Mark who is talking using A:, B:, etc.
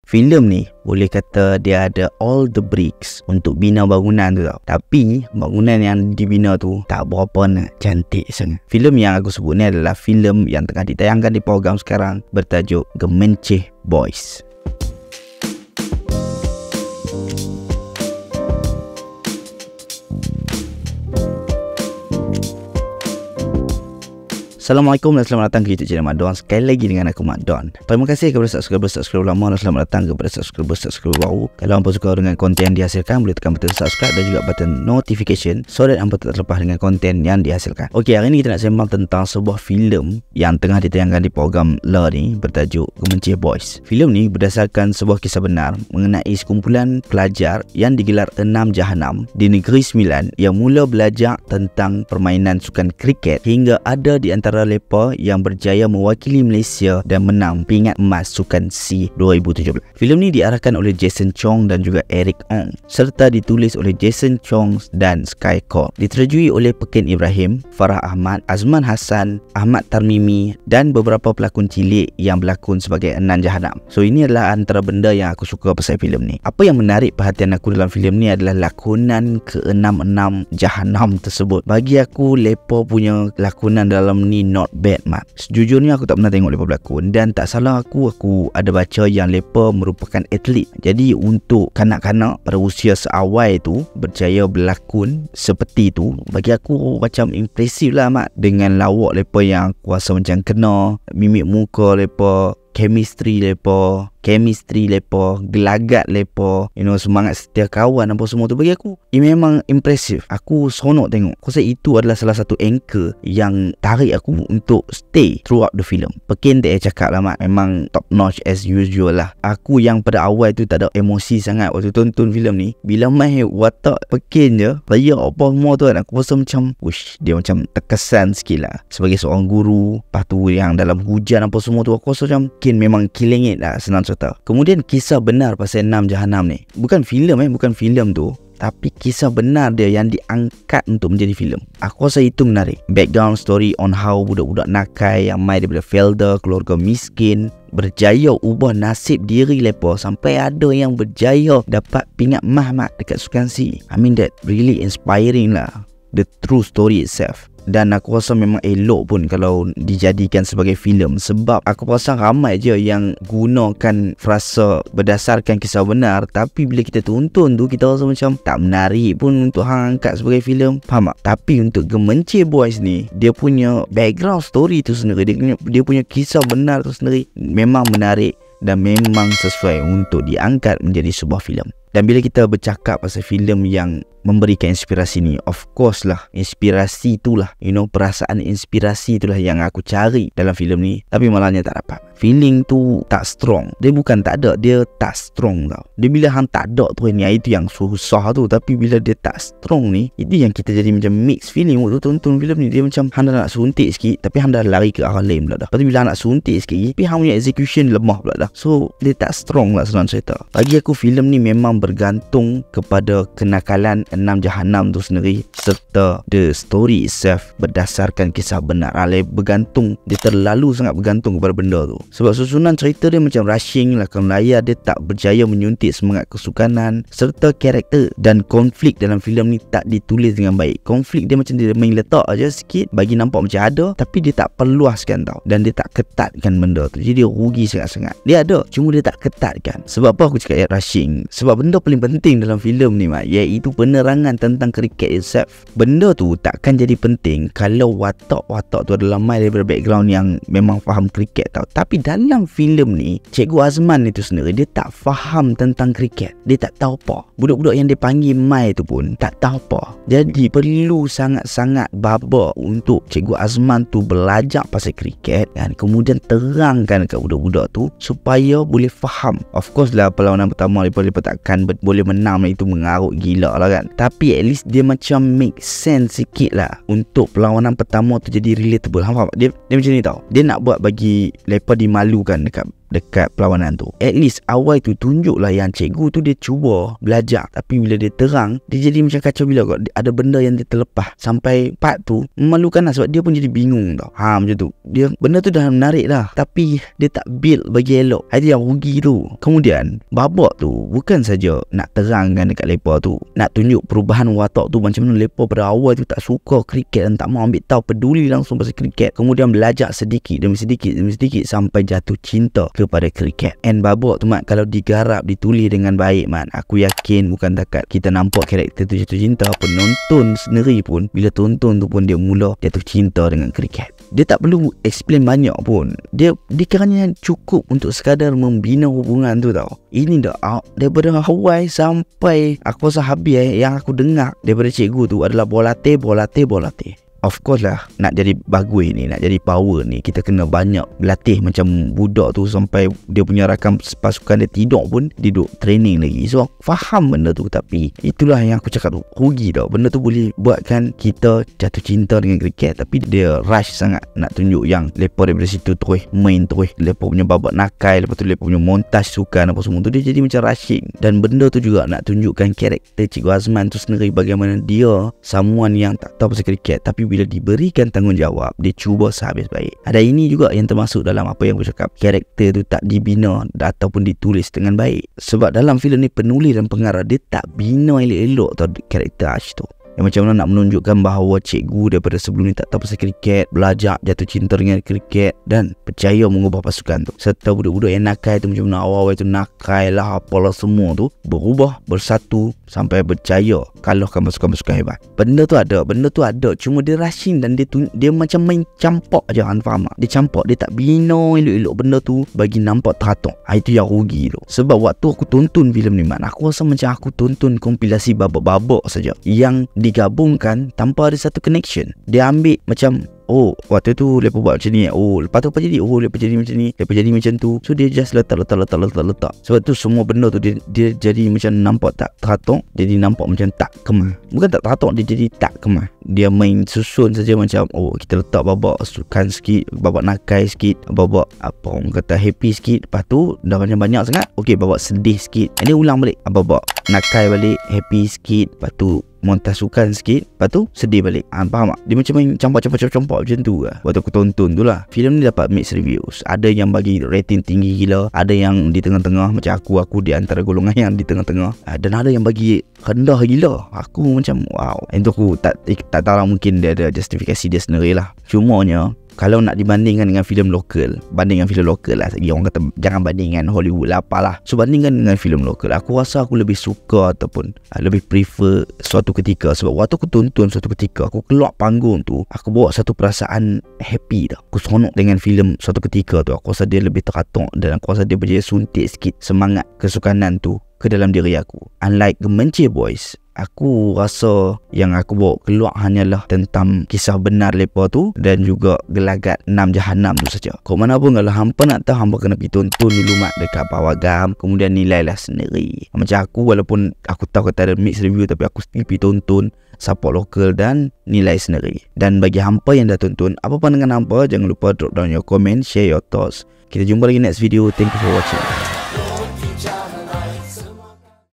A: Filem ni boleh kata dia ada all the bricks untuk bina bangunan tu tau. Tapi bangunan yang dibina tu tak berapa nak cantik sangat. Filem yang aku sebut ni adalah filem yang tengah ditayangkan di program sekarang bertajuk Gemencih Boys. Assalamualaikum dan selamat datang ke YouTube channel Mak Don. Sekali lagi dengan aku Mak Don. Terima kasih kepada subscriber lama dan selamat datang kepada subscriber baru. Kalau hampa suka dengan konten yang dihasilkan, boleh tekan button subscribe dan juga button notification so that hampa tak terlepas dengan konten yang dihasilkan. Okey, hari ni kita nak sembang tentang sebuah filem yang tengah ditayangkan di program LA ni bertajuk Gemencih Boys. Filem ni berdasarkan sebuah kisah benar mengenai sekumpulan pelajar yang digelar 6 Jahanam di Negeri Sembilan yang mula belajar tentang permainan sukan kriket hingga ada di antara mereka yang berjaya mewakili Malaysia dan menang pingat emas Sukan SEA 2017. Filem ni diarahkan oleh Jason Chong dan juga Eric Ong serta ditulis oleh Jason Chong dan Sky Corp. Diterjui oleh Pekin Ibrahim, Farah Ahmad, Azman Hassan, Ahmad Tarmimi dan beberapa pelakon cilik yang berlakon sebagai 6 Jahanam. So ini adalah antara benda yang aku suka pasal filem ni. Apa yang menarik perhatian aku dalam filem ni adalah lakonan ke-6 Jahanam tersebut. Bagi aku lepa punya lakonan dalam ni not bad mat. Sejujurnya aku tak pernah tengok lepa berlakon dan tak salah aku ada baca yang lepa merupakan atlet. Jadi untuk kanak-kanak pada usia seawal tu berjaya berlakon seperti tu, bagi aku macam impresif lah mat. Dengan lawak lepa yang kuasa macam kena, mimik muka lepa, chemistry lepa, gelagat lepa, semangat setia kawan apa semua tu, bagi aku memang impresif. Aku seronok tengok. Aku rasa itu adalah salah satu anchor yang tarik aku untuk stay throughout the film. Pekin tak cakap lah mat, memang top notch as usual lah. Aku yang pada awal tu tak ada emosi sangat waktu tonton filem ni. Bila main watak Pekin je, raya apa semua tu kan, aku rasa macam dia macam terkesan sikit lah sebagai seorang guru. Lepas tu yang dalam hujan apa semua tu, aku rasa macam Pekin memang killing it lah, senang cerita. Kemudian kisah benar pasal 6 Jahanam ni, bukan filem tu, tapi kisah benar dia yang diangkat untuk menjadi filem. Aku rasa itu menarik. Background story on how budak-budak nakai yang mai daripada Felder, keluarga miskin, berjaya ubah nasib diri lepa sampai ada yang berjaya dapat pingat emas dekat Sukan SEA. I mean that really inspiring lah, the true story itself. Dan aku rasa memang elok pun kalau dijadikan sebagai filem, sebab aku rasa ramai je yang gunakan frasa berdasarkan kisah benar, tapi bila kita tonton tu kita rasa macam tak menarik pun untuk hang angkat sebagai filem, faham tak? Tapi untuk Gemencih Boys ni, dia punya background story tu sendiri, dia punya kisah benar tu sendiri memang menarik dan memang sesuai untuk diangkat menjadi sebuah filem. Dan bila kita bercakap pasal filem yang memberikan inspirasi ni, of course lah, inspirasi itulah, perasaan inspirasi itulah yang aku cari dalam filem ni, tapi malahnya tak dapat. Feeling tu tak strong. Dia bukan tak ada, dia tak strong tau. Dia bila hang tak ada tu ni, itu yang susah tu. Tapi bila dia tak strong ni, itu yang kita jadi macam mixed feeling waktu tonton filem ni. Dia macam hang dah nak suntik sikit, tapi hang dah lari ke arah lain pula dah. Lepas tu bila hang nak suntik sikit, tapi hang punya execution lemah pula dah. So dia tak strong lah, senang cerita. Bagi aku filem ni memang bergantung kepada kenakalan 6 Jahanam tu sendiri serta the story itself berdasarkan kisah benar. Bergantung, dia terlalu sangat bergantung kepada benda tu. Sebab susunan cerita dia macam rushing lah, layar dia tak berjaya menyuntik semangat kesukanan serta karakter dan konflik dalam filem ni tak ditulis dengan baik. Konflik dia macam dia main letak aja sikit bagi nampak macam ada, tapi dia tak perluaskan tau, dan dia tak ketatkan benda tu. Jadi dia rugi sangat-sangat. Dia ada, cuma dia tak ketatkan. Sebab apa aku cakap rushing? Sebab benda paling penting dalam filem ni iaitu penerangan tentang kriket itself. Benda tu takkan jadi penting kalau watak-watak tu adalah mai daripada background yang memang faham kriket tau. Tapi dalam filem ni, Cikgu Azman itu sendiri, dia tak faham tentang kriket. Dia tak tahu apa. Budak-budak yang dia panggil mai tu pun tak tahu apa. Jadi perlu sangat-sangat baba untuk Cikgu Azman tu belajar pasal kriket dan kemudian terangkan dekat budak-budak tu supaya boleh faham. Of course lah, perlawanan pertama mereka takkan boleh menang, itu mengarut gila lah kan. Tapi at least dia macam make sense sikit lah untuk perlawanan pertama tu jadi relatable. Faham? Dia macam ni tau. Dia nak buat bagi mereka dimalukan dekat dekat perlawanan tu. At least awal tu tunjuklah yang cikgu tu dia cuba belajar, tapi bila dia terang, dia jadi macam kacau bila kot. Ada benda yang dia terlepas. Sampai part tu memalukan lah, sebab dia pun jadi bingung tau. Macam tu. Dia benda tu dah menarik dah, tapi dia tak build bagi elok. Itu yang rugi tu. Kemudian babak tu bukan saja nak terangkan dekat lepa tu, nak tunjuk perubahan watak tu, macam mana lepa pada awal tu tak suka kriket dan tak mau ambil tahu, peduli langsung pasal kriket. Kemudian belajar sedikit demi sedikit sampai jatuh cinta kepada kriket. And babak tu mat, kalau digarap, ditulis dengan baik mat, aku yakin bukan takat kita nampak karakter tu jatuh cinta, penonton sendiri pun bila tonton tu pun dia mula jatuh cinta dengan kriket. Dia tak perlu explain banyak pun. Dia kiranya cukup untuk sekadar membina hubungan tu tau. Ini dah daripada awal sampai aku rasa habis yang aku dengar daripada cikgu tu adalah bola latih. Of course lah, nak jadi bagus ni, nak jadi power ni, kita kena banyak latih. Macam budak tu sampai dia punya rakam pasukan dia tidur pun dia duduk training lagi. So aku faham benda tu, tapi itulah yang aku cakap tu, rugi tau. Benda tu boleh buatkan kita jatuh cinta dengan kriket, tapi dia rush sangat nak tunjuk yang lepas daripada situ terus main, terus lepas punya babak nakai, lepas tu lepas punya montaj sukan apa semua tu, dia jadi macam rushing. Dan benda tu juga nak tunjukkan karakter Cikgu Azman tu sendiri, bagaimana dia someone yang tak tahu pasal kriket, tapi bila diberikan tanggungjawab, dia cuba sehabis baik. Ada ini juga yang termasuk dalam apa yang aku cakap, karakter tu tak dibina ataupun ditulis dengan baik. Sebab dalam filem ni penulis dan pengarah dia tak bina elok-elok tau karakter Ash tu. Yang macam mana nak menunjukkan bahawa cikgu daripada sebelum ni tak tahu pasal kriket, belajar, jatuh cinta dengan kriket dan percaya mengubah pasukan tu. Serta budak-budak yang nakai tu, macam mana awal-awal tu nakai lah apalah semua tu, berubah, bersatu sampai percaya kalahkan pasukan-pasukan hebat. Benda tu ada, cuma dia rushing dan dia macam main campak je, Han faham tak? Dia campak, dia tak bina elok-elok benda tu bagi nampak teratur. Itu yang rugi tu. Sebab waktu aku tonton filem ni man, aku rasa macam aku tonton kompilasi babak-babak saja yang digabungkan tanpa ada satu connection. Dia ambil macam, oh waktu tu lepas buat macam ni, oh lepas tu apa jadi, oh lepas jadi macam ni, lepas jadi macam tu. So dia just letak. Sebab tu semua benda tu dia jadi macam nampak tak teratur, jadi nampak macam tak kemah. Bukan tak teratur, dia jadi tak kemah. Dia main susun saja macam, oh kita letak babak sukan sikit, babak nakai sikit, babak apa orang kata happy sikit, lepas tu dah banyak-banyak sangat, okey babak sedih sikit, ini ulang balik, babak nakai balik, happy sikit, lepas tu montaj sukan sikit, lepas tu sedih balik. Faham tak? Dia macam main campak macam tu lah. Waktu aku tonton tu lah. Filem ni dapat mixed reviews. Ada yang bagi rating tinggi gila, ada yang di tengah-tengah, macam aku di antara golongan yang di tengah-tengah, dan ada yang bagi rendah gila. Aku macam wow. Itu aku tak tahu lah, mungkin dia ada justifikasi dia sendiri lah. Cumanya kalau nak dibandingkan dengan filem lokal, bandingkan filem lokal lah. Orang kata jangan bandingkan Hollywood lah apalah. So bandingkan dengan filem lokal, aku rasa aku lebih suka ataupun lebih prefer Suatu Ketika. Sebab waktu aku tonton Suatu Ketika, aku keluar panggung tu, aku bawa satu perasaan happy dah. Aku seronok dengan filem Suatu Ketika tu. Aku rasa dia lebih teratur dan aku rasa dia boleh suntik sikit semangat kesukanan tu ke dalam diri aku. Unlike Gemencir Boys, aku rasa yang aku bawa keluar hanyalah tentang kisah benar lepa tu dan juga gelagat 6 jahanam tu saja. Kau mana pun kalau hampa nak tahu, hampa kena pergi tonton dulu mat dekat Pawagam, kemudian nilailah sendiri. Macam aku, walaupun aku tahu kata ada mixed review, tapi aku still pergi tonton, support lokal dan nilai sendiri. Dan bagi hampa yang dah tonton, apa pandangan hampa, jangan lupa drop down your comment, share your thoughts. Kita jumpa lagi next video. Thank you for watching.